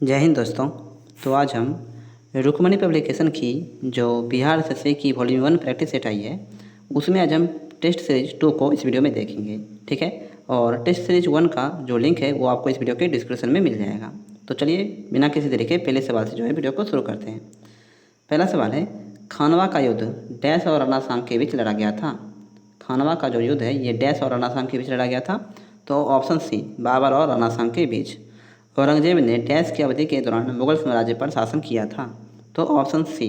जय हिंद दोस्तों। तो आज हम रुक्मणी पब्लिकेशन की जो बिहार एसएससी की वॉल्यूम 1 प्रैक्टिस सेट आई है उसमें आज हम टेस्ट सीरीज 2 को इस वीडियो में देखेंगे। ठीक है, और टेस्ट सीरीज 1 का जो लिंक है वो आपको इस वीडियो के डिस्क्रिप्शन में मिल जाएगा। तो चलिए बिना किसी देरी के पहले सवाल से जो है वीडियो को शुरू करते हैं। पहला सवाल है, खानवा का युद्ध डैश और राणा सांग के बीच लड़ा गया था। खानवा का जो युद्ध है ये डैश और राणा सांग के बीच लड़ा गया था। तो ऑप्शन सी, बाबर और राणा सांग के बीच। औरंगजेब ने डैश की अवधि के दौरान मुगल साम्राज्य पर शासन किया था। तो ऑप्शन सी,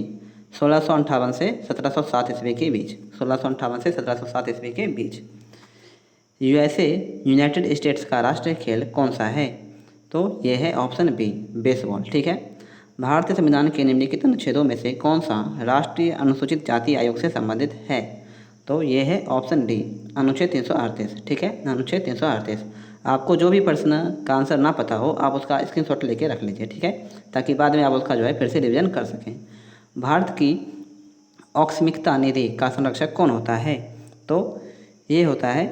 1658 से 1707 ईस्वी के बीच। 1658 से 1707 ईस्वी के बीच। यूएसए यूनाइटेड स्टेट्स का राष्ट्रीय खेल कौन सा है? तो यह है ऑप्शन बी, बेसबॉल। ठीक है, भारतीय संविधान के निम्नलिखित अनुच्छेदों में से कौन सा राष्ट्रीय अनुसूचित जाति आयोग से संबंधित है? तो यह है ऑप्शन डी, अनुच्छेद 338। ठीक है, अनुच्छेद 338। आपको जो भी प्रश्न का आंसर ना पता हो आप उसका स्क्रीनशॉट लेके रख लीजिए। ठीक है, ताकि बाद में आप उसका जो है फिर से रिवीजन कर सकें। भारत की औक्स्मिकता निधि का संरक्षक कौन होता है? तो ये होता है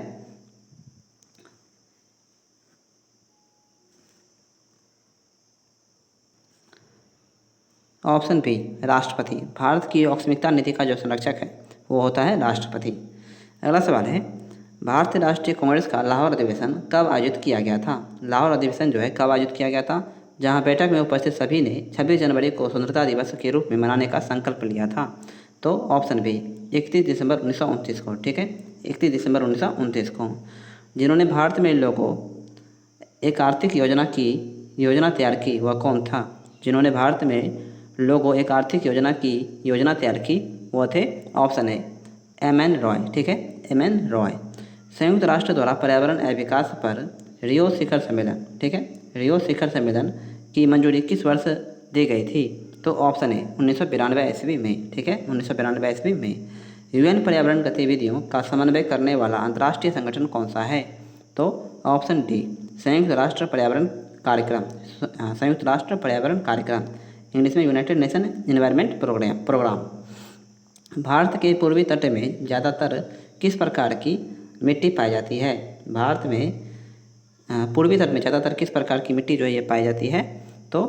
ऑप्शन बी, राष्ट्रपति। भारत की औक्स्मिकता नीति का जो संरक्षक है वो होता है राष्ट्रपति। अगला सवाल है, भारतीय राष्ट्रीय कांग्रेस का लाहौर अधिवेशन कब आयोजित किया गया था? लाहौर अधिवेशन जो है कब आयोजित किया गया था? जहां बैठक में उपस्थित सभी ने 26 जनवरी को स्वतंत्रता दिवस के रूप में मनाने का संकल्प लिया था। तो ऑप्शन बी, 31 दिसंबर 1929 को। ठीक है, 31 दिसंबर 1929 को। जिन्होंने भारत में लोगों एक आर्थिक योजना तैयार की वह कौन था? जिन्होंने भारत में लोगों एक आर्थिक योजना तैयार की वह थे ऑप्शन ए, एम.एन. रॉय। ठीक है, एम.एन. रॉय। संयुक्त राष्ट्र द्वारा पर्यावरण एवं विकास पर रियो शिखर सम्मेलन, ठीक है, रियो शिखर सम्मेलन की मंजूरी किस वर्ष दी गई थी? तो ऑप्शन ए, 1992 ईस्वी में। ठीक है, 1992 ईस्वी में। यूएन पर्यावरण गतिविधियों का समन्वय करने वाला अंतर्राष्ट्रीय संगठन कौन सा है? तो ऑप्शन डी, संयुक्त राष्ट्र पर्यावरण कार्यक्रम। संयुक्त राष्ट्र पर्यावरण कार्यक्रम, इंग्लिश में United Nation Environment Programme. Bharat के पूर्वी तट में ज़्यादातर किस प्रकार की मिट्टी पाई जाती है? भारत में पूर्वी तट में ज़्यादातर किस प्रकार की मिट्टी जो है ये पाई जाती है? तो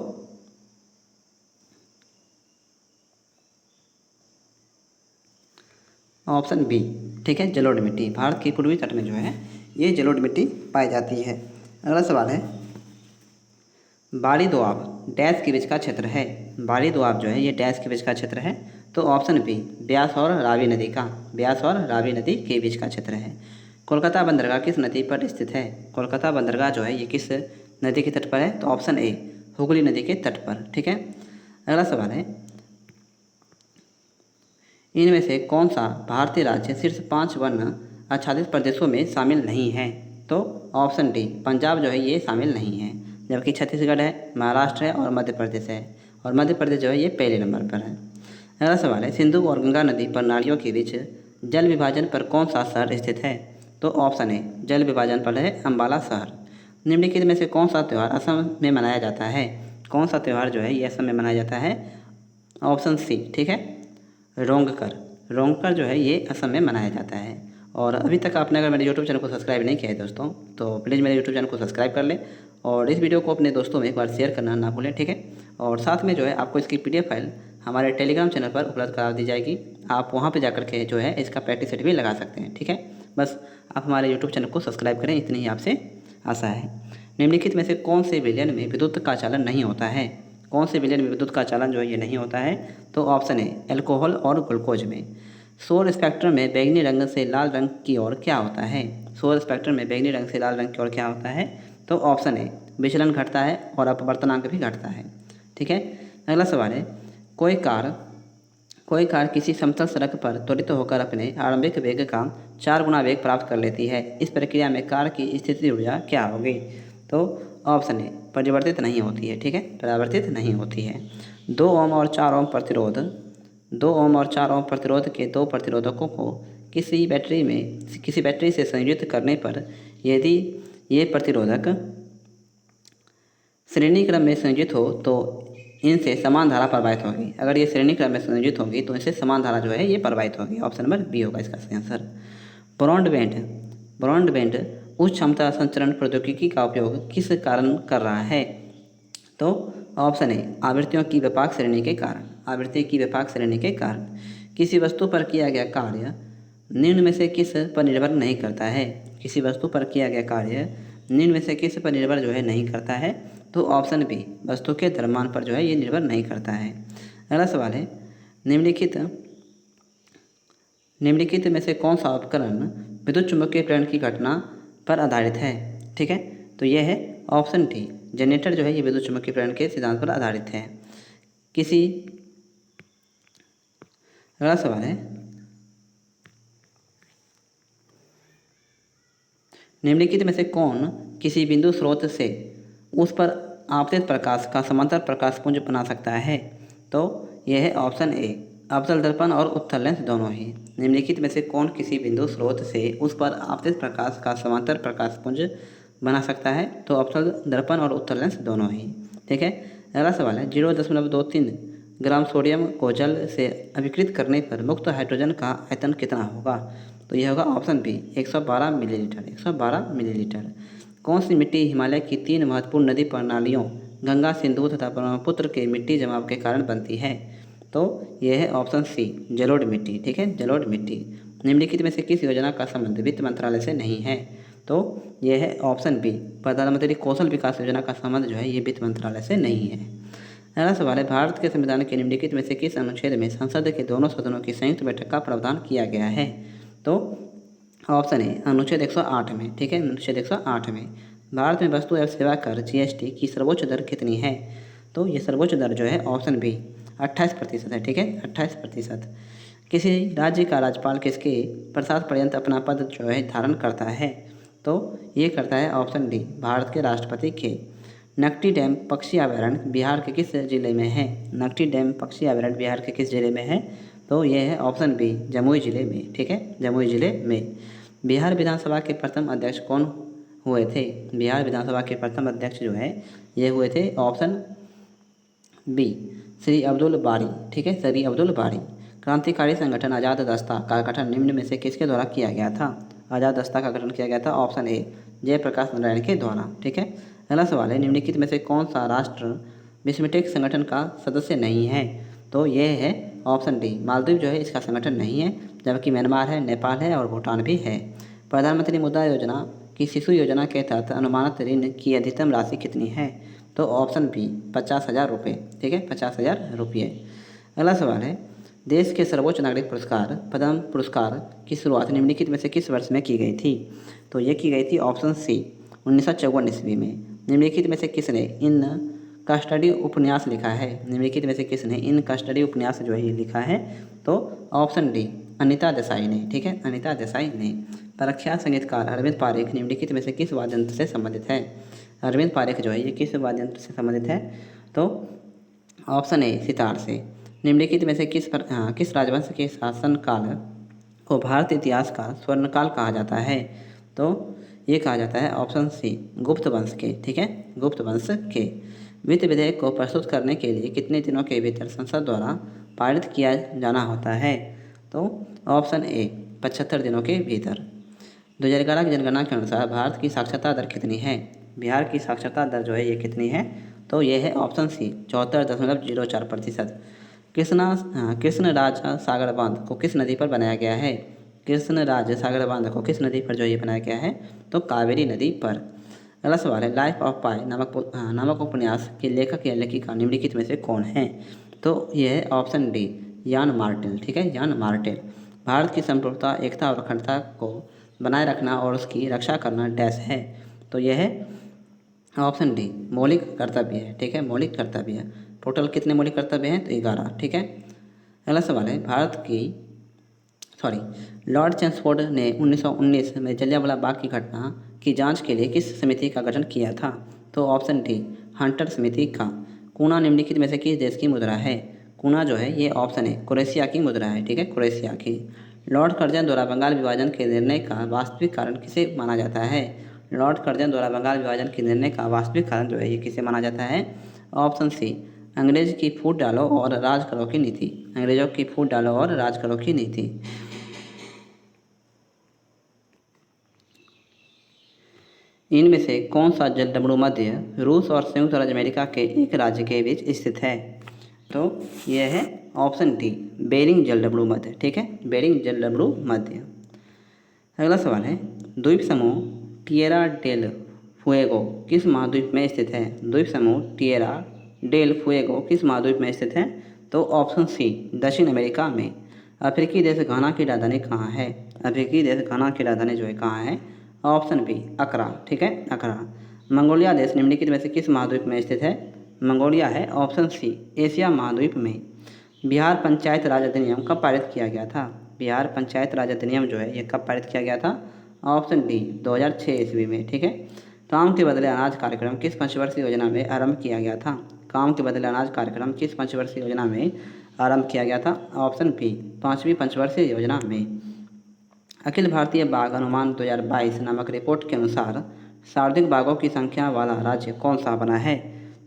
ऑप्शन बी, ठीक है, जलोढ़ मिट्टी। भारत के पूर्वी तट में जो है ये जलोढ़ मिट्टी पाई जाती है। अगला सवाल है, बाड़ी दोआब डैश के बीच का क्षेत्र है। बाड़ी दोआब जो है ये डैश के बीच का क्षेत्र है। तो ऑप्शन बी, ब्यास और रावी नदी का। ब्यास और रावी नदी के बीच का क्षेत्र है। कोलकाता बंदरगाह किस नदी पर स्थित है? कोलकाता बंदरगाह जो है ये किस नदी के तट पर है? तो ऑप्शन ए, हुगली नदी के तट पर। ठीक है, अगला सवाल है, इनमें से कौन सा भारतीय राज्य शीर्ष 5 वन आच्छादित प्रदेशों में शामिल नहीं है? तो ऑप्शन डी, पंजाब जो है ये शामिल नहीं है, जबकि छत्तीसगढ़ है, महाराष्ट्र है और मध्य प्रदेश है। और मध्य प्रदेश जो है ये पहले नंबर पर है। अगला सवाल है, सिंधु और गंगा नदी प्रणालियों के बीच जल विभाजन पर कौन सा शहर स्थित है? तो ऑप्शन ए, जल विभाजन पर है अम्बाला शहर। निम्नलिखित में से कौन सा त्यौहार असम में मनाया जाता है? कौन सा त्यौहार जो है ये असम में मनाया जाता है? ऑप्शन सी, ठीक है, रोंगकर। रोंगकर जो है ये असम में मनाया जाता है। और अभी तक आपने अगर मेरे यूट्यूब चैनल को सब्सक्राइब नहीं किया है दोस्तों तो प्लीज़ मेरे यूट्यूब चैनल को सब्सक्राइब कर लें और इस वीडियो को अपने दोस्तों में एक बार शेयर करना ना भूलें। ठीक है, और साथ में जो है आपको इसकी PDF फाइल हमारे टेलीग्राम चैनल पर उपलब्ध करा दी जाएगी। आप वहाँ पर जाकर के जो है इसका प्रैक्टिस सेट भी लगा सकते हैं। ठीक है, बस आप हमारे यूट्यूब चैनल को सब्सक्राइब करें, इतनी ही आपसे आशा है। निम्नलिखित में से कौन से विलयन में विद्युत का चालन नहीं होता है? कौन से विलयन में विद्युत का चालन जो है ये नहीं होता है? तो ऑप्शन है, अल्कोहल और ग्लूकोज में। सौर स्पेक्ट्रम में बैंगनी रंग से लाल रंग की ओर क्या होता है? सौर स्पेक्ट्रम में बैंगनी रंग से लाल रंग की ओर क्या होता है? तो ऑप्शन है, विचलन घटता है और अपवर्तनांक भी घटता है। ठीक है, अगला सवाल है, कोई कार किसी समतल सड़क पर त्वरित होकर अपने आरंभिक वेग का 4 गुना वेग प्राप्त कर लेती है। इस प्रक्रिया में कार की स्थितिज ऊर्जा क्या होगी? तो ऑप्शन ए, परिवर्तित नहीं होती है। ठीक है, परिवर्तित नहीं होती है। 2 ओम और 4 ओम प्रतिरोध के 2 प्रतिरोधकों को किसी बैटरी से संयोजित करने पर यदि ये प्रतिरोधक श्रेणी क्रम में संयोजित हो तो इनसे समान धारा प्रवाहित होगी। अगर ये श्रेणी क्रम में संयोजित होगी तो इनसे समान धारा जो है ये प्रवाहित होगी। ऑप्शन नंबर बी होगा इसका सही आंसर। ब्रॉडबैंड उच्च क्षमता संचरण प्रौद्योगिकी का उपयोग किस कारण कर रहा है? तो ऑप्शन ए आवृत्तियों की व्यापक श्रेणी के कारण, आवृत्ति की व्यापक श्रेणी के कारण। किसी वस्तु पर किया गया कार्य निम्न में से किस पर निर्भर नहीं करता है, किसी वस्तु पर किया गया कार्य निम्न में से किस पर निर्भर जो है नहीं करता है, तो ऑप्शन बी वस्तु के द्रव्यमान पर जो है ये निर्भर नहीं करता है। अगला सवाल है निम्नलिखित में से कौन सा उपकरण विद्युत चुम्बकीय प्रेरण की घटना पर आधारित है। ठीक है, तो यह है ऑप्शन डी जनरेटर जो है ये विद्युत चुम्बकीय प्रेरण के सिद्धांत पर आधारित है। अगला सवाल है निम्नलिखित में से कौन किसी बिंदु स्रोत से उस पर आपतित प्रकाश का समांतर प्रकाश पुंज बना सकता है, तो यह है ऑप्शन ए अवतल दर्पण और उत्तल लेंस दोनों ही। निम्नलिखित में से कौन किसी बिंदु स्रोत से उस पर आपतित प्रकाश का समांतर प्रकाश पुंज बना सकता है, तो अवतल दर्पण और उत्तल लेंस दोनों ही। ठीक है, अगला सवाल है 0.23 ग्राम सोडियम को जल से अभिकृत करने पर मुक्त हाइड्रोजन का आयतन कितना होगा, तो यह होगा ऑप्शन बी 112 मिलीलीटर, 112 मिलीलीटर। कौन सी मिट्टी हिमालय की 3 महत्वपूर्ण नदी प्रणालियों गंगा, सिंधु तथा ब्रह्मपुत्र के मिट्टी जमाव के कारण बनती है, तो यह है ऑप्शन सी जलोढ़ मिट्टी। ठीक है, जलोढ़ मिट्टी। निम्नलिखित में से किस योजना का संबंध वित्त मंत्रालय से नहीं है, तो यह है ऑप्शन बी प्रधानमंत्री कौशल विकास योजना का संबंध जो है ये वित्त मंत्रालय से नहीं है। अगला सवाल है भारत के संविधान के निम्नलिखित में से किस अनुच्छेद में संसद के दोनों सदनों की संयुक्त बैठक का प्रावधान किया गया है, तो ऑप्शन है अनुच्छेद 108 में। ठीक है, अनुच्छेद 108 में। भारत में वस्तु एवं सेवा कर जीएसटी की सर्वोच्च दर कितनी है, तो ये सर्वोच्च दर जो है ऑप्शन बी 28% है। ठीक है, 28%। किसी राज्य का राज्यपाल किसके प्रसाद पर्यंत अपना पद जो है धारण करता है, तो ये करता है ऑप्शन डी भारत के राष्ट्रपति के। नकटी डैम पक्षी अभयारण्य बिहार के किस जिले में है, नकटी डैम पक्षी अभयारण्य बिहार के किस जिले में है, तो यह है ऑप्शन बी जमुई जिले में। ठीक है, जमुई जिले में। बिहार विधानसभा के प्रथम अध्यक्ष कौन हुए थे, बिहार विधानसभा के प्रथम अध्यक्ष जो है ये हुए थे ऑप्शन बी श्री अब्दुल बारी। ठीक है, श्री अब्दुल बारी। क्रांतिकारी संगठन आज़ाद दस्ता का गठन निम्न में से किसके द्वारा किया गया था, आज़ाद दस्ता का गठन किया गया था ऑप्शन ए जयप्रकाश नारायण के द्वारा। ठीक है, अगला सवाल है निम्नलिखित में से कौन सा राष्ट्र बिस्मटेक संगठन का सदस्य नहीं है, तो यह है ऑप्शन डी मालदीव जो है इसका संगठन नहीं है, जबकि म्यांमार है, नेपाल है और भूटान भी है। प्रधानमंत्री मुद्रा योजना की शिशु योजना के तहत अनुमानित ऋण की अधिकतम राशि कितनी है, तो ऑप्शन बी 50,000 रुपये। ठीक है, 50,000 रुपये। अगला सवाल है देश के सर्वोच्च नागरिक पुरस्कार पद्म पुरस्कार की शुरुआत निम्नलिखित में से किस वर्ष में की गई थी, तो ये की गई थी ऑप्शन सी 1954 ईस्वी में। निम्नलिखित में से किसने इन का स्टडी उपन्यास लिखा है, निम्नलिखित में से किसने इन का स्टडी उपन्यास जो है ये लिखा है, तो ऑप्शन डी अनीता देसाई ने। ठीक है, अनीता देसाई ने। प्रख्यात संगीतकार अरविंद पारेख निम्नलिखित में से किस वाद्य यंत्र से संबंधित है, अरविंद पारेख जो है ये किस वाद्य यंत्र से संबंधित है, तो ऑप्शन ए सितार से। निम्नलिखित में से किस राजवंश के शासनकाल को भारतीय इतिहास का स्वर्णकाल कहा जाता है, तो ये कहा जाता है ऑप्शन सी गुप्त वंश के। ठीक है, गुप्त वंश के। वित्त विधेयक को प्रस्तुत करने के लिए कितने दिनों के भीतर संसद द्वारा पारित किया जाना होता है, तो ऑप्शन ए 75 दिनों के भीतर। 2011 की जनगणना के अनुसार भारत की साक्षरता दर कितनी है, बिहार की साक्षरता दर जो है ये कितनी है, तो ये है ऑप्शन सी 74.04%। कृष्ण राज सागर बांध को किस नदी पर बनाया गया है, कृष्ण राज सागर बांध को किस नदी पर जो ये बनाया गया है, तो कावेरी नदी पर। अगला सवाल है लाइफ ऑफ पाई नामक उपन्यास के लेखक या लेखिका निम्नलिखित में से कौन है, तो यह है ऑप्शन डी यान मार्टेल। ठीक है, यान मार्टेल। भारत की संप्रभुता एकता और अखंडता को बनाए रखना और उसकी रक्षा करना डैश है, तो यह है ऑप्शन डी मौलिक कर्तव्य है। ठीक है, मौलिक कर्तव्य। टोटल कितने मौलिक कर्तव्य हैं, तो 11। ठीक है, अगला सवाल है लॉर्ड चैम्सफोर्ड ने 1919 में जलियांवाला बाग की घटना की जांच के लिए किस समिति का गठन किया था, तो ऑप्शन डी हंटर समिति का। कूना निम्नलिखित में से किस देश की मुद्रा है, कूना जो है ये ऑप्शन है क्रोएशिया की मुद्रा है। ठीक है, क्रोएशिया की। लॉर्ड कर्जन द्वारा बंगाल विभाजन के निर्णय का वास्तविक कारण किसे माना जाता है, लॉर्ड कर्जन द्वारा बंगाल विभाजन के निर्णय का वास्तविक कारण जो है ये किसे माना जाता है, ऑप्शन सी अंग्रेज की फूट डालो और राज करो की नीति, अंग्रेजों की फूट डालो और राज करो की नीति। इनमें से कौन सा जलडमरू मध्य रूस और संयुक्त राज्य अमेरिका के एक राज्य के बीच स्थित है? तो यह है ऑप्शन डी, बेरिंग जलडमरू मध्य। ठीक है, बेरिंग जलडमरू मध्य। अगला सवाल है, द्वीप समूह टिएरा डेल फुएगो किस महाद्वीप में स्थित है? द्वीप समूह टिएरा डेल फुएगो किस महाद्वीप में स्थित है? तो ऑप्शन सी, दक्षिण अमेरिका में। अफ्रीकी देश घाना की राजधानी कहाँ है? अफ्रीकी देश घाना की राजधानी जो है कहाँ है? ऑप्शन बी, अकरा। ठीक है, अकरा। मंगोलिया देश निम्नलिखित में से किस महाद्वीप में स्थित है? मंगोलिया है ऑप्शन सी, एशिया महाद्वीप में। बिहार पंचायत राज अधिनियम कब पारित किया गया था? बिहार पंचायत राज अधिनियम जो है ये कब पारित किया गया था? ऑप्शन डी, 2006 ईस्वी में। ठीक है। काम के बदले अनाज कार्यक्रम किस पंचवर्षीय योजना में आरंभ किया गया था? काम के बदले अनाज कार्यक्रम किस पंचवर्षीय योजना में आरंभ किया गया था? ऑप्शन बी, 5वीं पंचवर्षीय योजना में। अखिल भारतीय बाघ अनुमान 2022 नामक रिपोर्ट के अनुसार सर्वाधिक बाघों की संख्या वाला राज्य कौन सा बना है?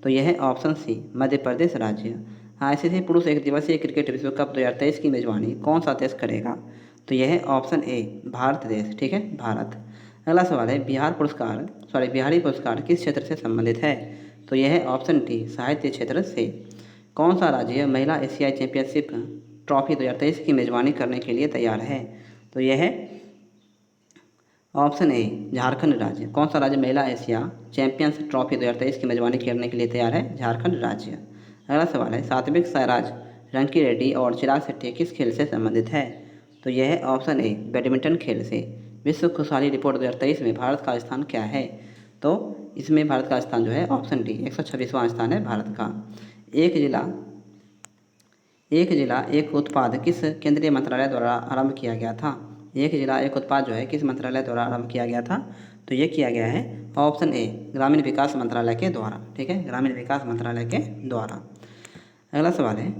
तो यह है ऑप्शन सी, मध्य प्रदेश राज्य। आईसीसी पुरुष एक दिवसीय क्रिकेट विश्व कप 2023 की मेजबानी कौन सा देश करेगा? तो यह है ऑप्शन ए, भारत देश। ठीक है, भारत। अगला सवाल है, बिहारी पुरस्कार किस क्षेत्र से संबंधित है? तो यह है ऑप्शन डी, साहित्य क्षेत्र से। कौन सा राज्य महिला एशियाई चैंपियनशिप ट्रॉफी 2023 की मेजबानी करने के लिए तैयार है? तो यह है ऑप्शन ए, झारखंड राज्य। कौन सा राज्य महिला एशिया चैंपियंस ट्रॉफी 2023 की मेजबानी करने के लिए तैयार है? झारखंड राज्य। अगला सवाल है, सात्विक साईराज, रंकी रेड्डी और चिराग शेट्टी किस खेल से संबंधित है? तो यह है ऑप्शन ए, बैडमिंटन खेल से। विश्व खुशहाली रिपोर्ट 2023 में भारत का स्थान क्या है? तो इसमें भारत का स्थान जो है ऑप्शन डी, 126वां स्थान है भारत का। एक जिला एक उत्पाद किस केंद्रीय मंत्रालय द्वारा आरंभ किया गया था? एक जिला एक उत्पाद जो है किस मंत्रालय द्वारा आरंभ किया गया था? तो ये किया गया है ऑप्शन ए, ग्रामीण विकास मंत्रालय के द्वारा। ठीक है, ग्रामीण विकास मंत्रालय के द्वारा। अगला सवाल है,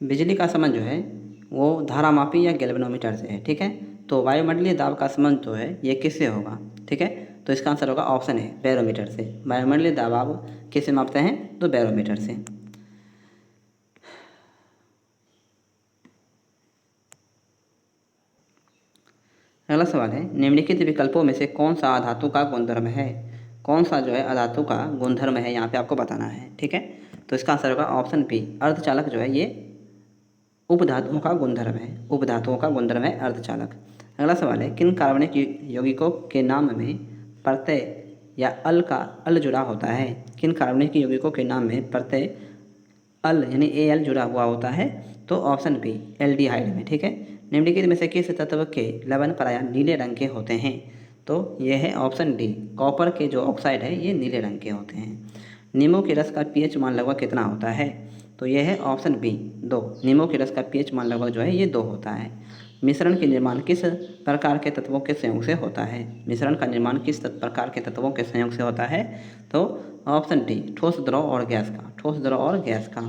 बिजली का संबंध जो है वो धारामापी या गैल्वेनोमीटर से है। ठीक है, तो वायुमंडलीय दाब का संबंध जो है ये किससे होगा? ठीक है, तो इसका आंसर होगा ऑप्शन है, बैरोमीटर से। वायुमंडलीय दबाव किससे मापते हैं? तो बैरोमीटर से। अगला सवाल है, निम्नलिखित विकल्पों में से कौन सा अधातु का गुणधर्म है? कौन सा जो है अधातु का गुणधर्म है, यहाँ पे आपको बताना है। ठीक है, तो इसका आंसर होगा ऑप्शन बी, अर्धचालक जो है ये उपधातुओं का गुणधर्म है। उपधातुओं का गुणधर्म है अर्धचालक। अगला सवाल है, किन कार्बनिक यौगिकों के नाम में प्रत्यय या अल का अल जुड़ा होता है? किन कार्बनिक यौगिकों के नाम में प्रत्यय अल यानी एल जुड़ा हुआ होता है? तो ऑप्शन बी, एल्डिहाइड में। ठीक है, निम्नलिखित में से किस तत्व के लवण प्रायः नीले रंग के होते हैं? तो यह है ऑप्शन डी, कॉपर के जो ऑक्साइड है ये नीले रंग के होते हैं। नींबू के रस का पीएच मान लगभग कितना होता है? तो यह है ऑप्शन बी, 2। नींबू के रस का पीएच मान लगभग जो है ये 2 होता है। मिश्रण के निर्माण किस प्रकार के तत्वों के संयोग से होता है? मिश्रण का निर्माण किस प्रकार के तत्वों के संयोग से होता है? तो ऑप्शन डी, ठोस द्रव और गैस का। ठोस द्रव और गैस का।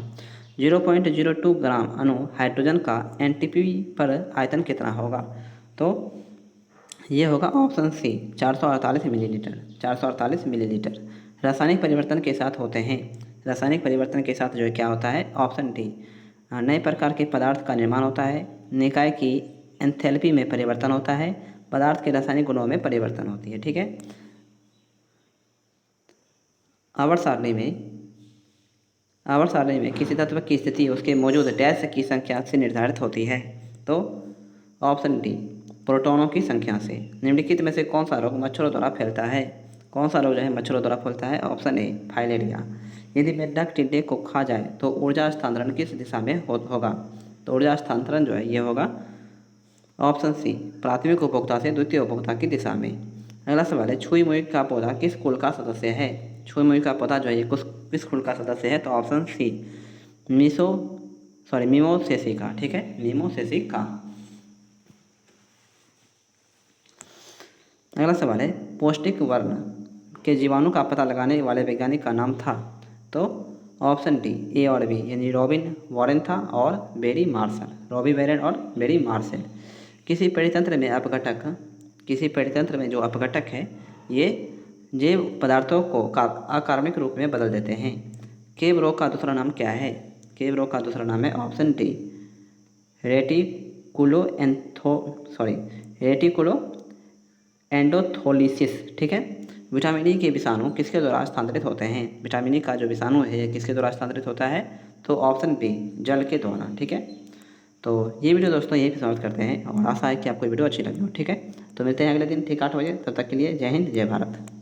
0.02 ग्राम अणु हाइड्रोजन का एनटीपी पर आयतन कितना होगा? तो ये होगा ऑप्शन सी, 448 मिलीलीटर। 448 मिलीलीटर। रासायनिक परिवर्तन के साथ होते हैं। रासायनिक परिवर्तन के साथ जो है क्या होता है? ऑप्शन डी, नए प्रकार के पदार्थ का निर्माण होता है, निकाय की एंथैल्पी में परिवर्तन होता है, पदार्थ के रासायनिक गुणों में परिवर्तन होती है। ठीक है, आवर्त सारणी में किसी तत्व की स्थिति उसके मौजूद डैश की संख्या से निर्धारित होती है। तो ऑप्शन डी, प्रोटॉनों की संख्या से। निम्नलिखित में से कौन सा रोग मच्छरों द्वारा फैलता है? कौन सा रोग जो है मच्छरों द्वारा फैलता है? Option A, filaria. यदि मेंढक टिड्डे को खा जाए तो ऊर्जा स्थानांतरण किस दिशा में होगा? तो ऊर्जा स्थानांतरण जो है ये होगा ऑप्शन सी, प्राथमिक उपभोक्ता से द्वितीय उपभोक्ता की दिशा में। अगला सवाल है, छुई मुई का पौधा किस कुल का सदस्य है? छुई मुई का पौधा जो है ये किस कुल का सदस्य है? तो ऑप्शन सी, मीमोसेसी का। ठीक है, मीमोसेसी का। अगला सवाल है, पौष्टिक वर्ण के जीवाणु का पता लगाने वाले वैज्ञानिक का नाम था? तो ऑप्शन डी, ए और बी, यानी रॉबिन वॉरेन था और बेरी मार्शल। रॉबी वॉरेन और बेरी मार्शल। किसी परितंत्र में जो अपघटक है ये जैव पदार्थों को अकार्बनिक रूप में बदल देते हैं। केव रोग का दूसरा नाम क्या है? केव रोग का दूसरा नाम है ऑप्शन डी रेटिकुलो एंडोथोलिसिस। ठीक है। विटामिन ई के विषाणु किसके द्वारा स्थानांतरित होते हैं? विटामिन ई का जो विषाणु है ये किसके द्वारा स्थानांतरित होता है? तो ऑप्शन बी जल के द्वारा। ठीक है। तो ये वीडियो दोस्तों यहीं पे समाप्त करते हैं और आशा है कि आपको वीडियो अच्छी लगी हो। ठीक है। तो मिलते हैं अगले दिन ठीक 8 बजे। तब तक के लिए जय हिंद जय भारत।